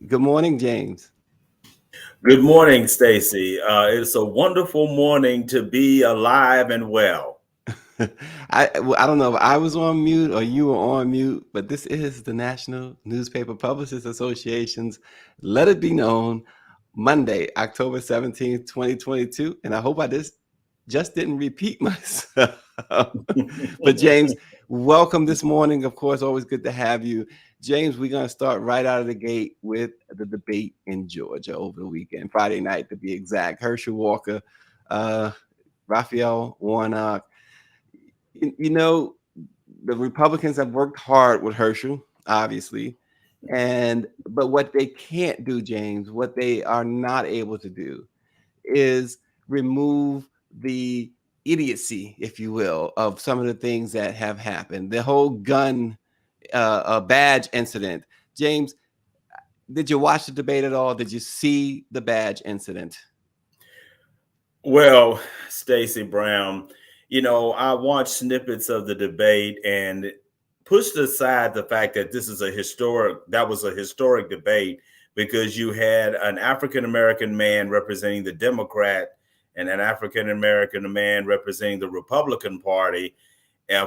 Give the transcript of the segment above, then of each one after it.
Good morning, James. Good morning, Stacy. It's a wonderful morning to be alive and well. I don't know if I was on mute or you were on mute, but this is the National Newspaper Publicists Association's Let It Be Known Monday, October 17th, 2022. And I hope I just didn't repeat myself. But James, welcome this morning. Of course, always good to have you. James, we're going to start right out of the gate with the debate in Georgia over the weekend, Friday night to be exact. Herschel Walker, uh, Raphael Warnock. You know, the Republicans have worked hard with Herschel, obviously, but what they can't do, James, what they are not able to do is remove the idiocy, if you will, of some of the things that have happened. The whole gun badge incident. James, did you watch the debate at all? Did you see the badge incident? Well, Stacy Brown, I watched snippets of the debate and pushed aside the fact that that was a historic debate because you had an African American man representing the Democrat and an African American man representing the Republican Party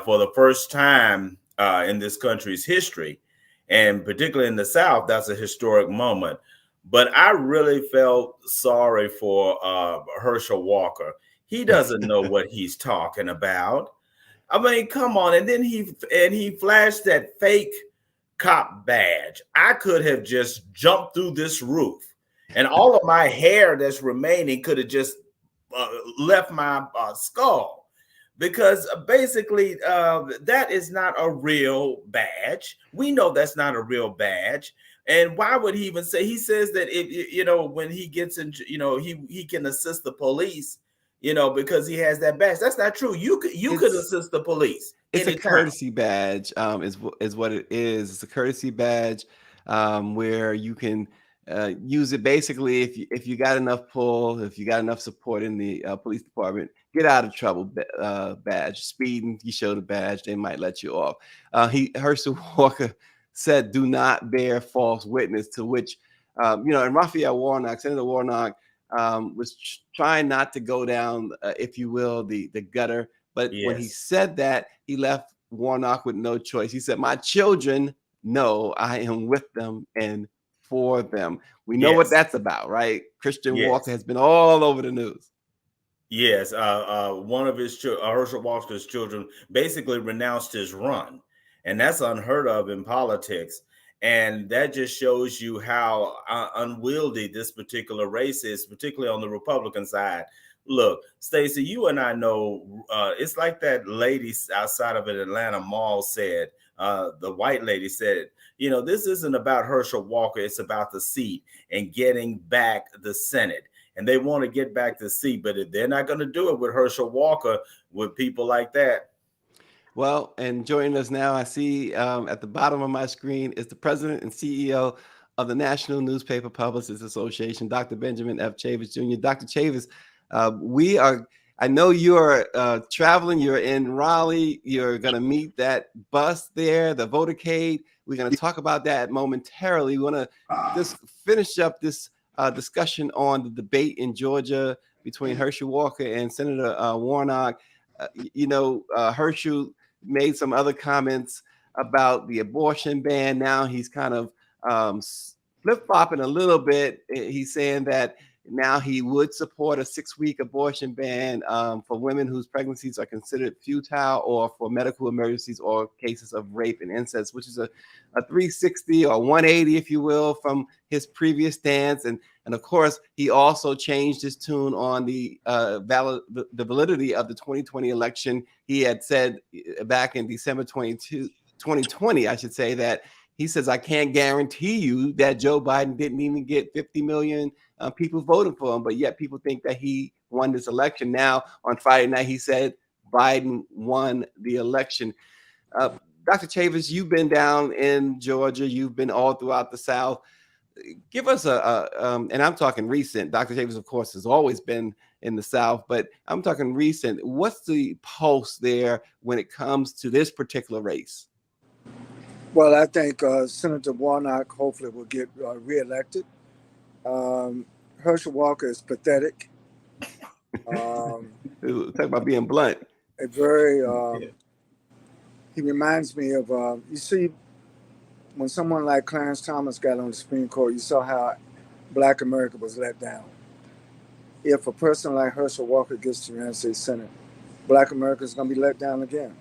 for the first time in this country's history. And particularly in the South, that's a historic moment. But I really felt sorry for Herschel Walker. He doesn't know what he's talking about. I mean, come on. And then he flashed that fake cop badge. I could have just jumped through this roof, and all of my hair that's remaining could have just left my skull, because basically that is not a real badge. We know that's not a real badge. And why would he even say? He says that if when he gets in, he can assist the police, because he has that badge. That's not true. You could assist the police It's a anytime. courtesy badge, is what it is. It's a courtesy badge where you can use it basically if you got enough pull, if you got enough support in the police department, get out of trouble badge. Speeding, you show the badge, they might let you off. Herschel Walker said, "Do not bear false witness," to which and Raphael Warnock, Senator Warnock, was trying not to go down, if you will, the gutter. But when he Yes. said that, he left Warnock with no choice. He said, "My children know I am with them and for them." We know what Yes. that's about, right? Christian Walker Yes. has been all over the news. Yes. One of Herschel Walker's children, basically renounced his run, and that's unheard of in politics. And that just shows you how unwieldy this particular race is, particularly on the Republican side. Look, Stacey, you and I know it's like that lady outside of an Atlanta mall said. The white lady said, this isn't about Herschel Walker; it's about the seat and getting back the Senate. And they want to get back to see, but if they're not going to do it with Herschel Walker, with people like that. Well, and joining us now, I see at the bottom of my screen is the president and CEO of the National Newspaper Publicists Association, Dr. Benjamin F. Chavis Jr. Dr. Chavis, I know you're traveling, you're in Raleigh, you're going to meet that bus there, the votercade. We're going to talk about that momentarily. We want to just finish up this discussion on the debate in Georgia between Herschel Walker and Senator Warnock. Herschel made some other comments about the abortion ban. Now he's kind of flip-flopping a little bit. He's saying that now he would support a 6-week abortion ban for women whose pregnancies are considered futile, or for medical emergencies or cases of rape and incest, which is a 360 or 180, if you will, from his previous stance. And of course, he also changed his tune on the validity of the 2020 election. He had said back in December 2020, I should say, that he says, "I can't guarantee you that Joe Biden didn't even get 50 million people voting for him, but yet people think that he won this election." Now, on Friday night, he said Biden won the election. Dr. Chavis, you've been down in Georgia. You've been all throughout the South. Give us and I'm talking recent. Dr. Chavis, of course, has always been in the South, but I'm talking recent. What's the pulse there when it comes to this particular race? Well, I think Senator Warnock hopefully will get reelected. Um, Herschel Walker is pathetic. Um, Talk about being blunt. a very Yeah. he reminds me of you see when someone like Clarence Thomas got on the Supreme Court, you saw how Black America was let down. If a person like Herschel Walker gets to the United States Senate, Black America is going to be let down again.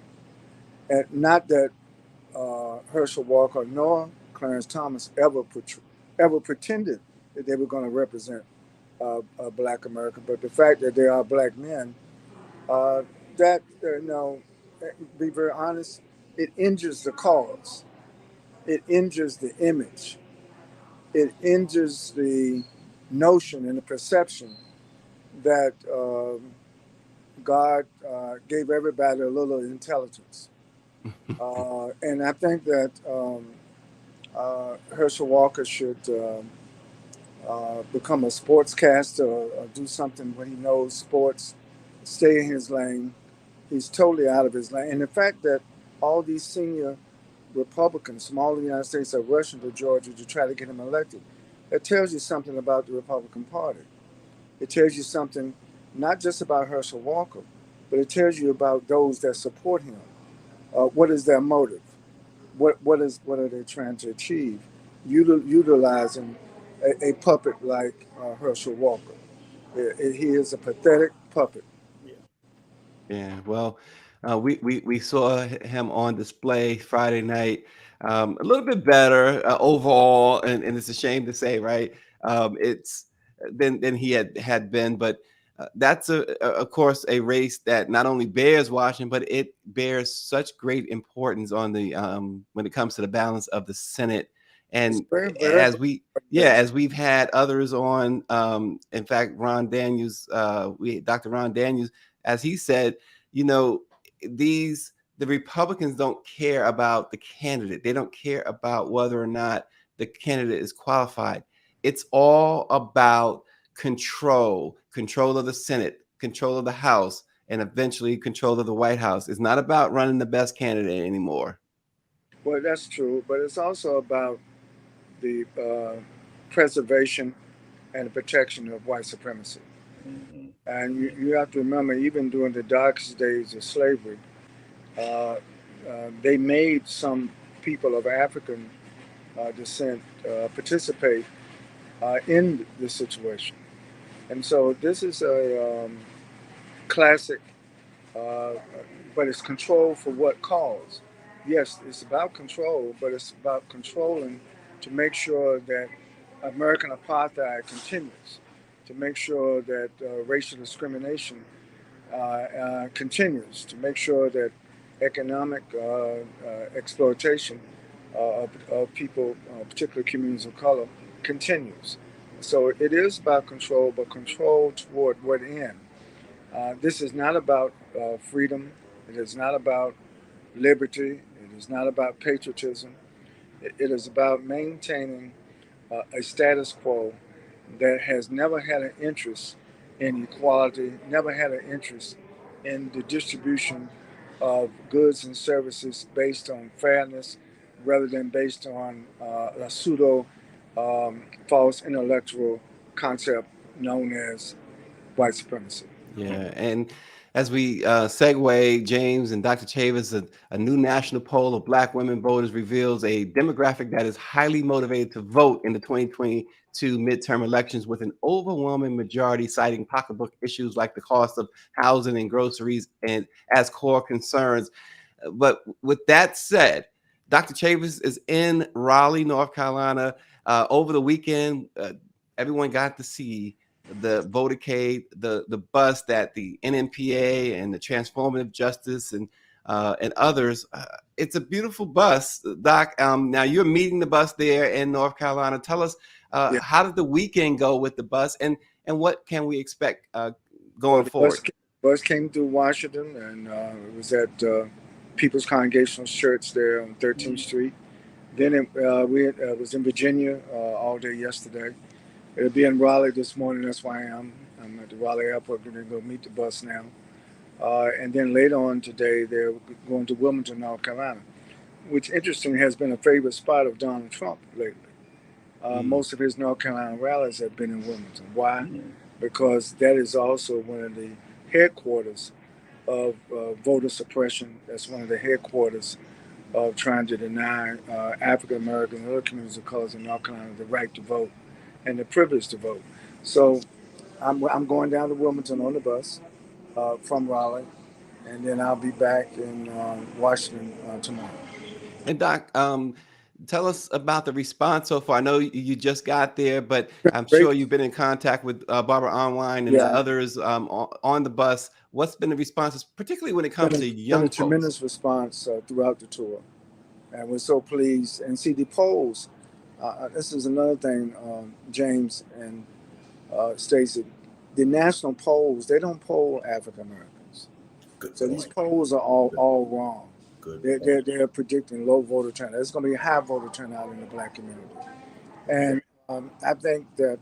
And not that Herschel Walker nor Clarence Thomas ever pretended that they were going to represent Black America, but the fact that they are Black men, uh, that be very honest, it injures the cause, it injures the image, it injures the notion and the perception that God gave everybody a little intelligence. And I think that Herschel Walker should become a sportscaster or do something when he knows sports, stay in his lane. He's totally out of his lane. And the fact that all these senior Republicans from all the United States are rushing to Georgia to try to get him elected, it tells you something about the Republican Party. It tells you something not just about Herschel Walker, but it tells you about those that support him. What is their motive? What are they trying to achieve? Utilizing a puppet like Herschel Walker. He is a pathetic puppet. Yeah, well, we saw him on display Friday night. A little bit better overall, and it's a shame to say, right? It's than he had been, but that's of course a race that not only bears watching, but it bears such great importance on the when it comes to the balance of the Senate. It's And very, very, as very we yeah, race. as we've had others on, in fact, Ron Daniels, Dr. Ron Daniels, as he said, you know, the Republicans don't care about the candidate. They don't care about whether or not the candidate is qualified. It's all about control of the Senate, control of the House, and eventually control of the White House. It's not about running the best candidate anymore. Well, that's true, but it's also about the preservation and the protection of white supremacy. Mhm. And Yeah. you have to remember, even during the darkest days of slavery, uh, they made some people of African descent participate in the situation. And so this is a classic, uh, but it's control for what cause? Yes, it's about control, but it's about controlling to make sure that American apartheid continues, to make sure that racial discrimination continues, to make sure that economic exploitation of people, particularly communities of color, continues. So it is about control, but control toward what end? This is not about freedom. It is not about liberty. It is not about patriotism. It is about maintaining a status quo that has never had an interest in equality, never had an interest in the distribution of goods and services based on fairness rather than based on a pseudo false intellectual concept known as white supremacy. Yeah, and as we segue, James and Dr. Chavis, a new national poll of Black women voters reveals a demographic that is highly motivated to vote in the 2022 midterm elections, with an overwhelming majority citing pocketbook issues like the cost of housing and groceries and as core concerns. But with that said, Dr. Chavis is in Raleigh, North Carolina. Over the weekend, everyone got to see the votercade, the bus that the NMPA and the Transformative Justice and others. It's a beautiful bus, Doc. Now you're meeting the bus there in North Carolina. Tell us Yeah. how did the weekend go with the bus, and what can we expect Well, going the forward? bus came through Washington, and it was at People's Congregational Church there on 13th Street. Then we was in Virginia all day yesterday. It'll be in Raleigh this morning. That's why I'm at the Raleigh airport. Going to go meet the bus now. And then later on today, they're going to Wilmington, North Carolina. which interestingly has been a favorite spot of Donald Trump lately. Most of his North Carolina rallies have been in Wilmington. Why? Because that is also one of the headquarters of voter suppression. That's one of the headquarters of trying to deny African Americans and other communities of colors in North Carolina the right to vote and the privilege to vote. So I'm going down to Wilmington on the bus from Raleigh, and then I'll be back in Washington tomorrow. And Doc, tell us about the response so far. I know you just got there, but I'm Great. sure you've been in contact with Barbara Online and the Yeah. others on the bus. What's been the responses, particularly when it comes to young been a folks? tremendous response throughout the tour, and we're so pleased. And see the polls. This is another thing, James and Stacey. The national polls, they don't poll African Americans. So these polls are all wrong. They're predicting low voter turnout. There's going to be a high voter turnout in the Black community, and I think that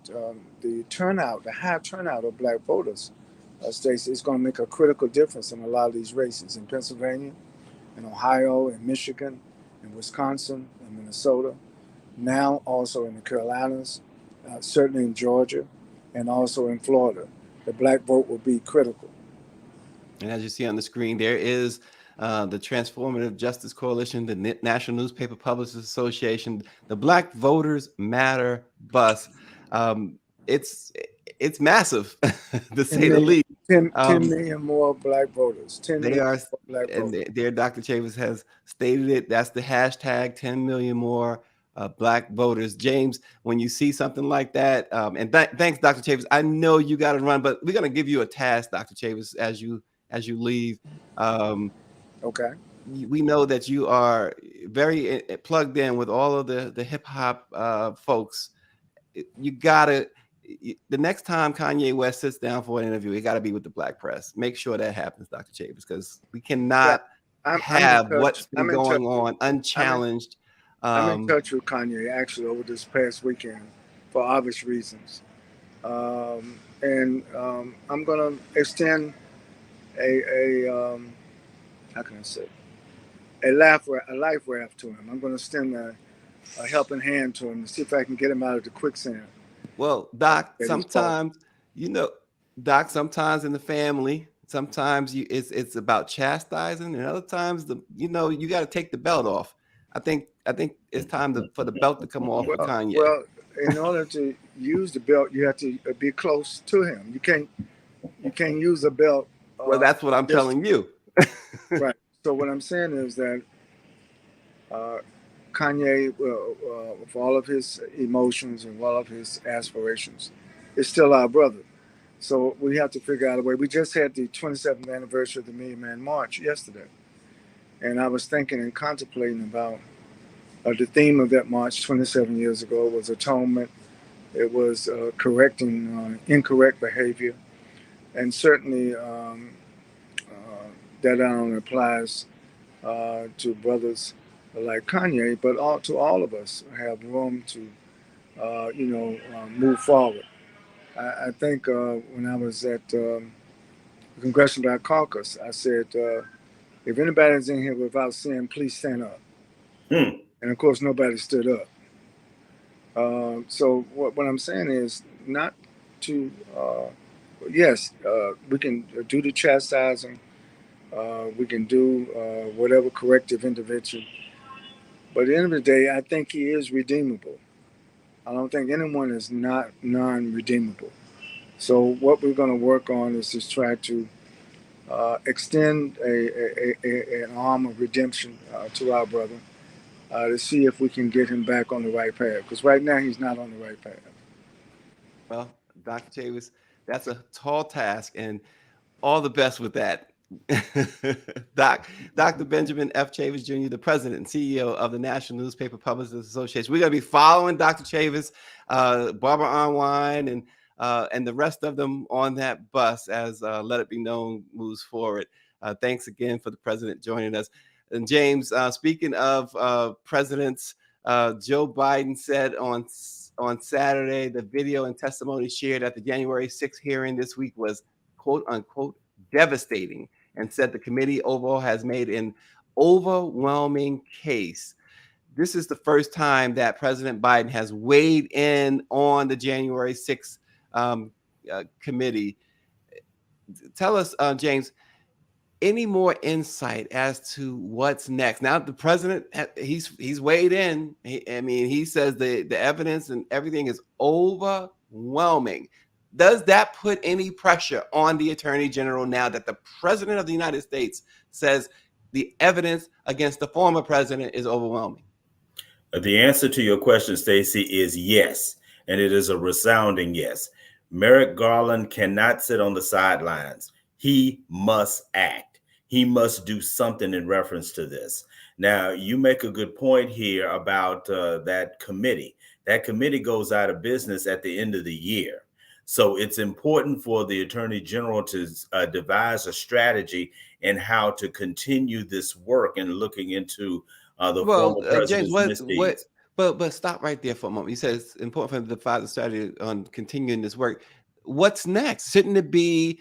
the high turnout of Black voters, Stacey, is going to make a critical difference in a lot of these races in Pennsylvania, in Ohio, in Michigan, in Wisconsin, in Minnesota, now also in the Carolinas, certainly in Georgia, and also in Florida. The Black vote will be critical. And as you see on the screen, there is the Transformative Justice Coalition, the National Newspaper Publishers Association, the Black Voters Matter bus. It's massive, to say the least. 10 million more Black voters. 10 They million are, Black and voters. there, Dr. Chavis has stated it. That's the hashtag 10 million more Black voters. James, when you see something like that, and thanks, Dr. Chavis. I know you got to run, but we're going to give you a task, Dr. Chavis, as you leave. Okay. We know that you are very plugged in with all of the hip hop folks. You gotta, the next time Kanye West sits down for an interview, it got to be with the Black press. Make sure that happens, Dr. Chavis, because we cannot have what's been going on unchallenged. I'm in touch with Kanye actually over this past weekend for obvious reasons. And I'm going to extend how can I say, a life raft to him. I'm going to extend a helping hand to him to see if I can get him out of the quicksand. Well, Doc, sometimes, Doc, sometimes in the family, sometimes it's about chastising, and other times you got to take the belt off. I think it's time for the belt to come off for Kanye. Well, in order to use the belt, you have to be close to him. You can't use a belt. Well, that's what I'm telling you. Right. So what I'm saying is that Kanye, with all of his emotions and all of his aspirations, is still our brother. So we have to figure out a way. We just had the 27th anniversary of the Million Man March yesterday. And I was thinking and contemplating about the theme of that march 27 years ago was atonement. It was correcting incorrect behavior. And certainly that not only applies to brothers like Kanye, but to all of us have room to, move forward. I think when I was at the Congressional Black Caucus, I said, if anybody's in here without sin, please stand up. And of course, nobody stood up. So what I'm saying is not to, yes, we can do the chastising, we can do whatever corrective intervention. But at the end of the day, I think he is redeemable. I don't think anyone is not non-redeemable. So what we're going to work on is to try to extend an arm of redemption to our brother to see if we can get him back on the right path. Because right now he's not on the right path. Well, Dr. Chavis, that's a tall task, and all the best with that. Dr. Benjamin F. Chavis Jr., the president and CEO of the National Newspaper Publishers Association. We're going to be following Dr. Chavis, Barbara Online, and the rest of them on that bus as Let It Be Known moves forward. Thanks again for the president joining us. And James, speaking of presidents, Joe Biden said on Saturday, the video and testimony shared at the January 6th hearing this week was, quote unquote, devastating, and said the committee overall has made an overwhelming case. This is the first time that President Biden has weighed in on the January 6th committee. Tell us, James, any more insight as to what's next? Now the president, he's weighed in. He says the evidence and everything is overwhelming. Does that put any pressure on the attorney general now that the president of the United States says the evidence against the former president is overwhelming? The answer to your question, Stacey, is yes, and it is a resounding yes. Merrick Garland cannot sit on the sidelines. He must act. He must do something in reference to this. Now, you make a good point here about that committee. That committee goes out of business at the end of the year. So it's important for the Attorney General to devise a strategy in how to continue this work and looking into the former president's misdeeds. But stop right there for a moment. You said it's important for him to devise a strategy on continuing this work. What's next? Shouldn't it be,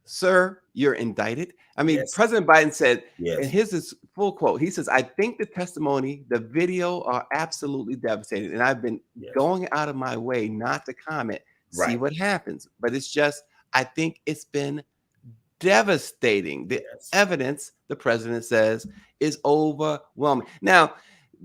sir, you're indicted? Yes. President Biden said, yes. And here's his full quote. He says, I think the testimony, the video are absolutely devastating. And I've been going out of my way not to comment, see what happens. But it's just, I think it's been devastating. The evidence, the president says, is overwhelming. Now,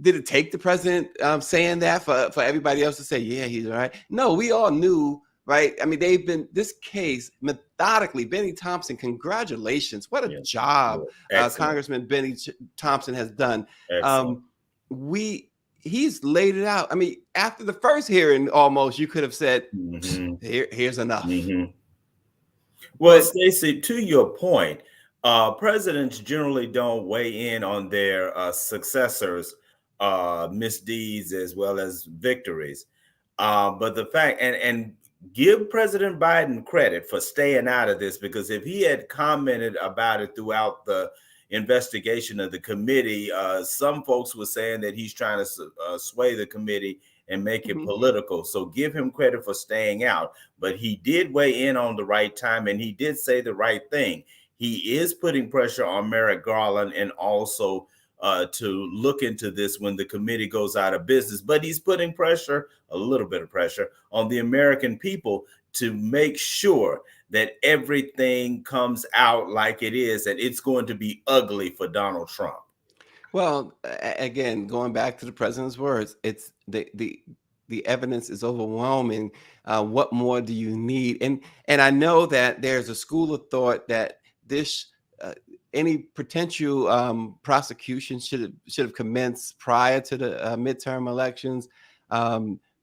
did it take the president saying that for everybody else to say, yeah, he's all right? No, we all knew, right? They've been, this case, methodically, Benny Thompson, congratulations. What a job Congressman Benny Thompson has done. He's laid it out. After the first hearing, almost, you could have said, here's enough. Well, Stacey, to your point, presidents generally don't weigh in on their successors' misdeeds as well as victories. But the fact, and give President Biden credit for staying out of this, because if he had commented about it throughout the investigation of the committee, some folks were saying that he's trying to sway the committee and make it political. So give him credit for staying out. But he did weigh in on the right time, and he did say the right thing. He is putting pressure on Merrick Garland and also to look into this when the committee goes out of business. But he's putting pressure, a little bit of pressure, on the American people to make sure that everything comes out like it is, and it's going to be ugly for Donald Trump. Well, again, going back to the president's words, it's the evidence is overwhelming. What more do you need? And I know that there's a school of thought that this any potential prosecution should have commenced prior to the midterm elections.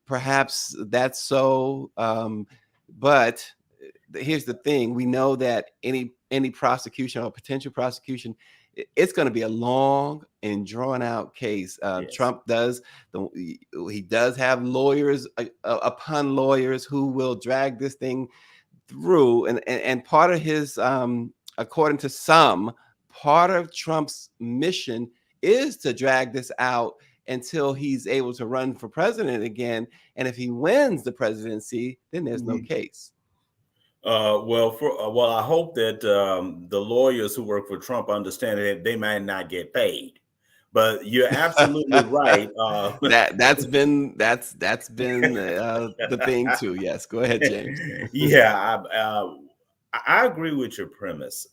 Perhaps that's so, but here's the thing: we know that any prosecution or potential prosecution, it's going to be a long and drawn out case. Trump does have lawyers upon lawyers who will drag this thing through, and part of his according to some, part of Trump's mission is to drag this out until he's able to run for president again. And if he wins the presidency, then there's no case. Well, I hope that the lawyers who work for Trump understand that they might not get paid. But you're absolutely right. That's been the thing too. Yes, go ahead, James. Yeah, I agree with your premise.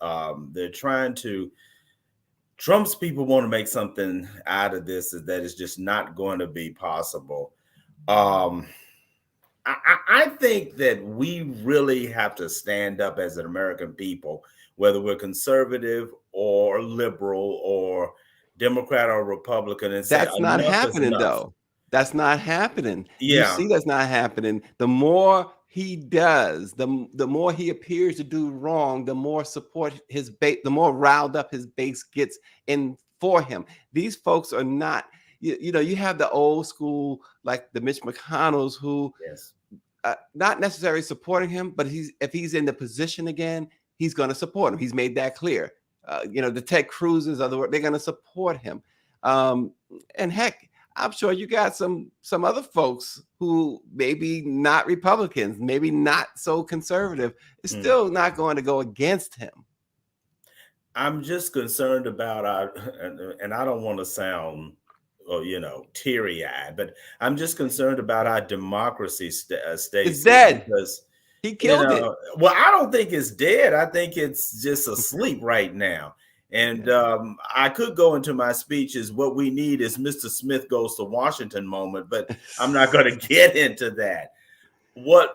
They're trying to. Trump's people want to make something out of this that is just not going to be possible. I think that we really have to stand up as an American people, whether we're conservative or liberal or Democrat or Republican, and that's not happening, though. That's not happening. You see, that's not happening. The more he does, the more he appears to do wrong, the more support his base, the more riled up his base gets in for him. These folks are not, you have the old school, like the Mitch McConnells, who not necessarily supporting him, but if he's in the position again, he's going to support him. He's made that clear. The Ted Cruz's, they're going to support him. And heck, I'm sure you got some other folks who maybe not Republicans, maybe not so conservative, is still not going to go against him. I'm just concerned about and I don't want to sound, teary-eyed, but I'm just concerned about our democracy, It's Stacey, dead. because, He killed it. well, I don't think it's dead. I think it's just asleep right now. And Yeah. I could go into my speeches. What we need is Mr. Smith goes to Washington moment, but I'm not going to get into that. What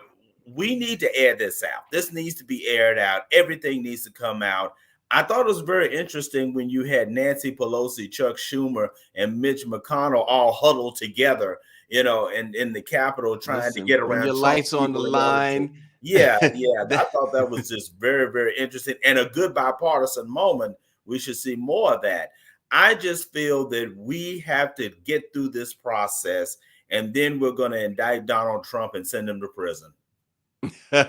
we need to air this out. This needs to be aired out. Everything needs to come out. I thought it was very interesting when you had Nancy Pelosi, Chuck Schumer, and Mitch McConnell all huddled together, in the Capitol trying to Listen, get when around your Trump's life's on the people in order to, line. yeah, yeah. I thought that was just very, very interesting and a good bipartisan moment. We should see more of that. I just feel that we have to get through this process, and then we're going to indict Donald Trump and send him to prison. Do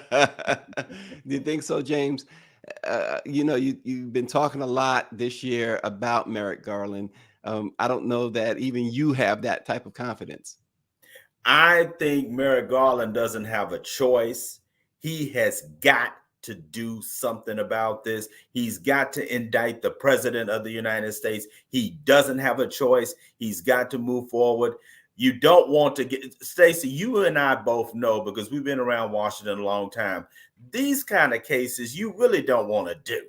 you think so, James? You've been talking a lot this year about Merrick Garland. I don't know that even you have that type of confidence. I think Merrick Garland doesn't have a choice. He has got to do something about this. He's got to indict the president of the United States. He doesn't have a choice. He's got to move forward. You don't want to get, Stacey, you and I both know, because we've been around Washington a long time, these kind of cases you really don't want to do,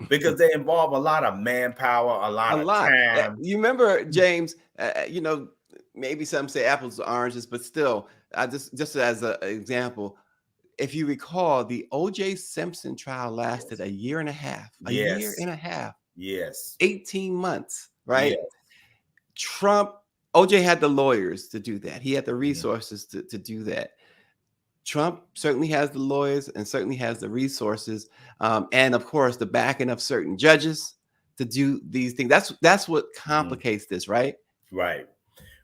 because they involve a lot of manpower, a lot A of lot. time. You remember, James, maybe some say apples to oranges, but still, just as an example, if you recall, the O.J. Simpson trial lasted a year and a half. A year and a half. Yes. 18 months, right? Yes. OJ had the lawyers to do that. He had the resources to do that. Trump certainly has the lawyers and certainly has the resources, and of course the backing of certain judges to do these things. That's what complicates this, right? Right.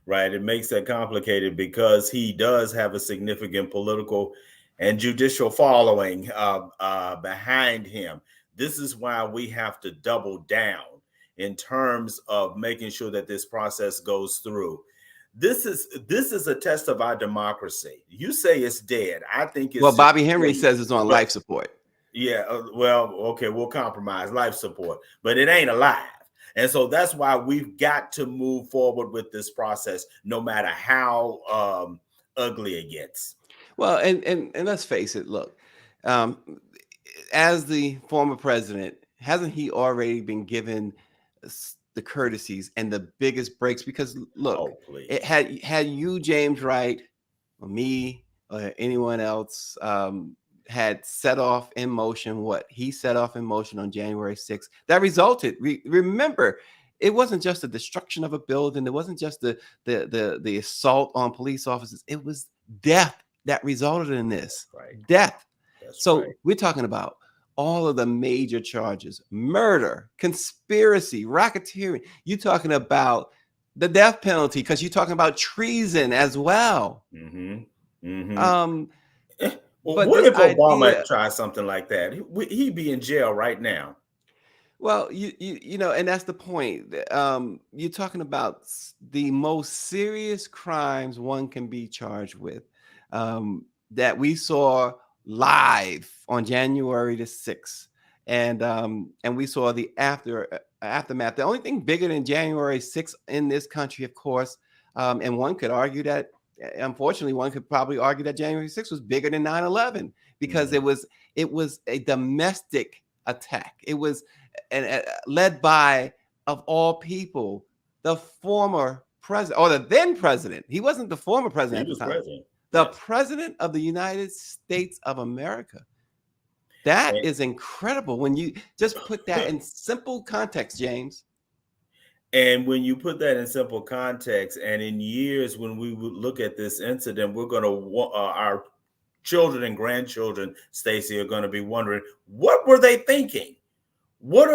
It makes that complicated because he does have a significant political and judicial following behind him. This is why we have to double down in terms of making sure that this process goes through. This is a test of our democracy. You say it's dead. I think it's, well, Bobby Henry says it's on life support. Yeah, okay, we'll compromise life support, but it ain't alive. And so that's why we've got to move forward with this process, no matter how ugly it gets. Well, and let's face it. Look, as the former president, hasn't he already been given the courtesies and the biggest breaks? Because look, it had you, James Wright, or me, or anyone else had set off in motion what he set off in motion on January 6th, that resulted. Remember, it wasn't just the destruction of a building. It wasn't just the assault on police officers. It was death that resulted in this. Right. Death. That's so right. We're talking about all of the major charges: murder, conspiracy, racketeering. You're talking about the death penalty because you're talking about treason as well. Well, what if Obama tried something like that? He'd be in jail right now. Well, and that's the point. You're talking about the most serious crimes one can be charged with, that we saw live on January the 6th, and we saw the aftermath. The only thing bigger than January 6th in this country, of course, and one could argue that, unfortunately, one could probably argue that January 6th was bigger than 9/11 because it was a domestic attack. It was led by, of all people, the former president, or the then president. He wasn't the former president at the time. The president of the United States of America. That is incredible when you just put that in simple context, James. And when you put that in simple context, and in years when we would look at this incident, we're going to our children and grandchildren, Stacey, are going to be wondering, what were they thinking? What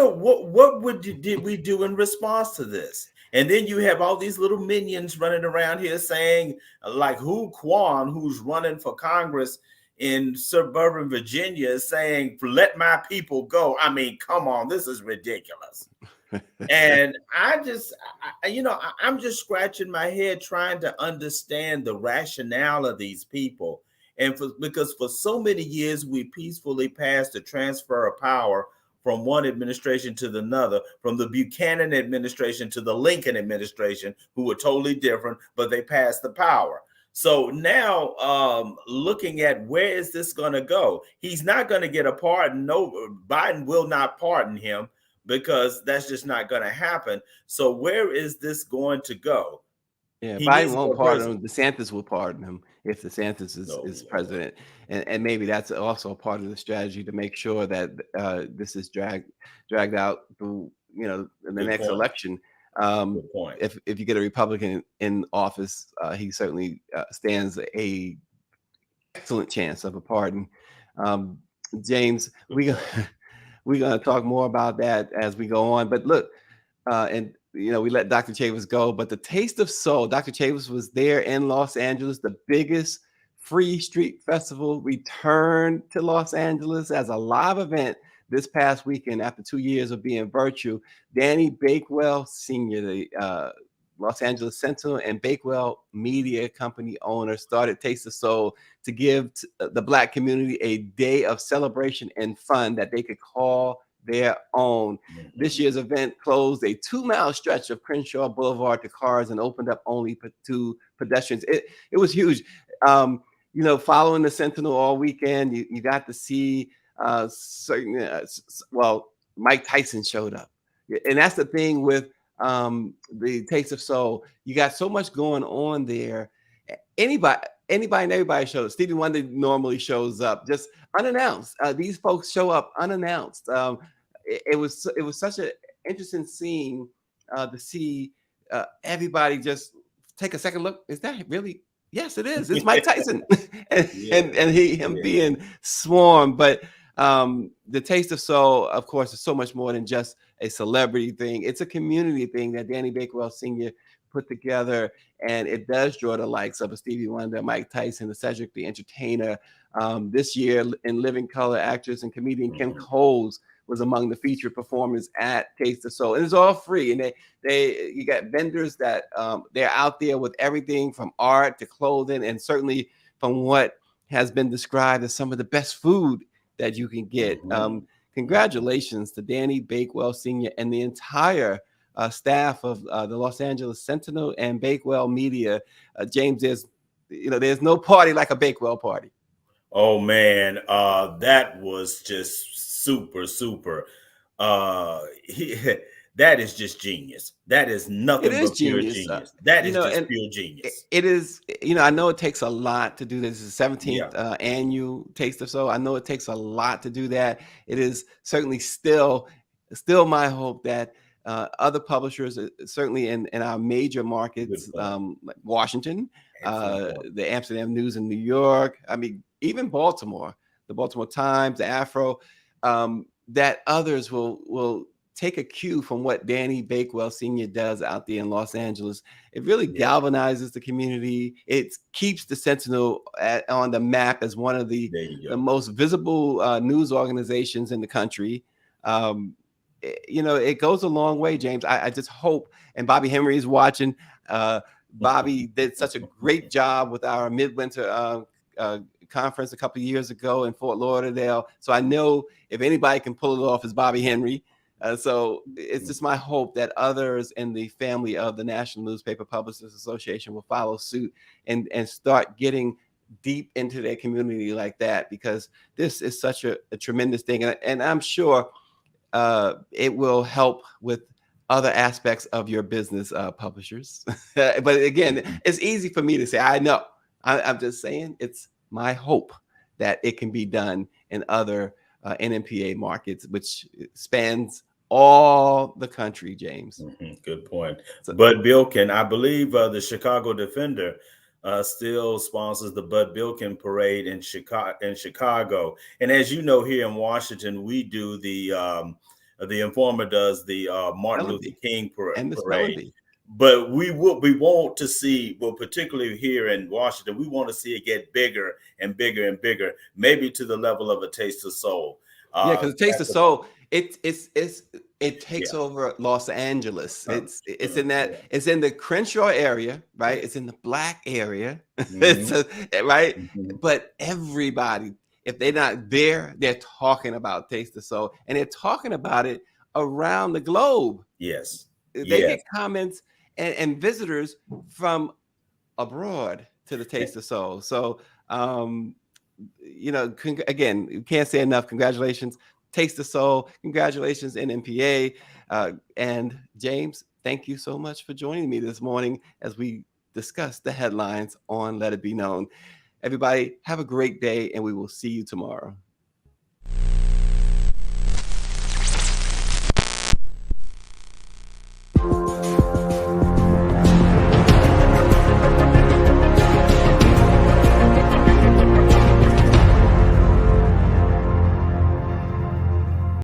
did we do in response to this? And then you have all these little minions running around here saying, like Quan, who's running for Congress in suburban Virginia, is saying, "Let my people go." I mean, come on, this is ridiculous. And I'm just scratching my head trying to understand the rationale of these people. And because for so many years we peacefully passed the transfer of power from one administration to the another, from the Buchanan administration to the Lincoln administration, who were totally different, but they passed the power. So now, looking at where is this going to go? He's not going to get a pardon. No, Biden will not pardon him because that's just not going to happen. So where is this going to go? Yeah, He Biden needs won't more pardon him. prison. DeSantis will pardon him if DeSantis is, No, is Lord. president, and maybe that's also a part of the strategy to make sure that this is dragged out through in the Good next point. election. Good point. If you get a Republican in office, he certainly stands a excellent chance of a pardon. James, Good point. we're gonna talk more about that as we go on. But look, and we let Dr. Chavis go, but the Taste of Soul, Dr. Chavis was there in Los Angeles. The biggest free street festival returned to Los Angeles as a live event this past weekend after 2 years of being virtual. Danny Bakewell Sr., the Los Angeles Sentinel and Bakewell Media Company owner, started Taste of Soul to give the Black community a day of celebration and fun that they could call their own. Mm-hmm. This year's event closed a 2-mile stretch of Crenshaw Boulevard to cars and opened up only to pedestrians. It was huge. Following the Sentinel all weekend, you got to see Mike Tyson showed up. And that's the thing with the Taste of Soul. You got so much going on there. Anybody and everybody shows. Stevie Wonder normally shows up just unannounced. These folks show up unannounced. It was such an interesting scene to see everybody just take a second look. Is that really? Yes, it is. It's Mike Tyson, and him being swarmed. But the Taste of Soul, of course, is so much more than just a celebrity thing. It's a community thing that Danny Bakewell Sr. put together, and it does draw the likes of a Stevie Wonder, Mike Tyson, the Cedric the Entertainer. This year, in Living Color, actress and comedian Kim Coles was among the featured performers at Taste of Soul, and it's all free. And you got vendors that they're out there with everything from art to clothing, and certainly from what has been described as some of the best food that you can get. Congratulations to Danny Bakewell Sr. and the entire staff of the Los Angeles Sentinel and Bakewell Media. James, there's no party like a Bakewell party. Oh man, that was just super. That is just genius. That is nothing but pure genius. That is just pure genius. It is. I know it takes a lot to do this. It's the 17th annual Taste of Soul. I know it takes a lot to do that. It is certainly still my hope that other publishers, certainly in our major markets, like Washington, the Amsterdam News in New York, I mean, even Baltimore, the Baltimore Times, the Afro, that others will take a cue from what Danny Bakewell Sr. does out there in Los Angeles. It really galvanizes the community. It keeps the Sentinel on the map as one of the most visible news organizations in the country. It goes a long way, James. I just hope, and Bobby Henry is watching. Bobby did such a great job with our midwinter conference a couple of years ago in Fort Lauderdale. So I know if anybody can pull it off, it's Bobby Henry. So it's just my hope that others in the family of the National Newspaper Publishers Association will follow suit and start getting deep into their community like that, because this is such a tremendous thing. And I'm sure it will help with other aspects of your business, publishers. But again, it's easy for me to say. I know. I'm just saying it's my hope that it can be done in other NMPA markets, which spans all the country, James. Good point. Bud Bilkin, I believe the Chicago Defender still sponsors the Bud Bilkin Parade in Chicago. And as you know, here in Washington, we do the Informer does the Martin Luther King Parade. But we want to see, well, particularly here in Washington, we want to see it get bigger and bigger and bigger, maybe to the level of a Taste of Soul. Because Taste of Soul, it takes over Los Angeles. It's in that it's in the Crenshaw area, right? It's in the Black area, right? But everybody, if they're not there, they're talking about Taste the Soul, and they're talking about it around the globe. Yes. They Yes. get comments and visitors from abroad to the Taste the Soul. So, again, you can't say enough. Congratulations, Taste the Soul. Congratulations, NMPA. And James, thank you so much for joining me this morning as we discuss the headlines on Let It Be Known. Everybody, have a great day, and we will see you tomorrow.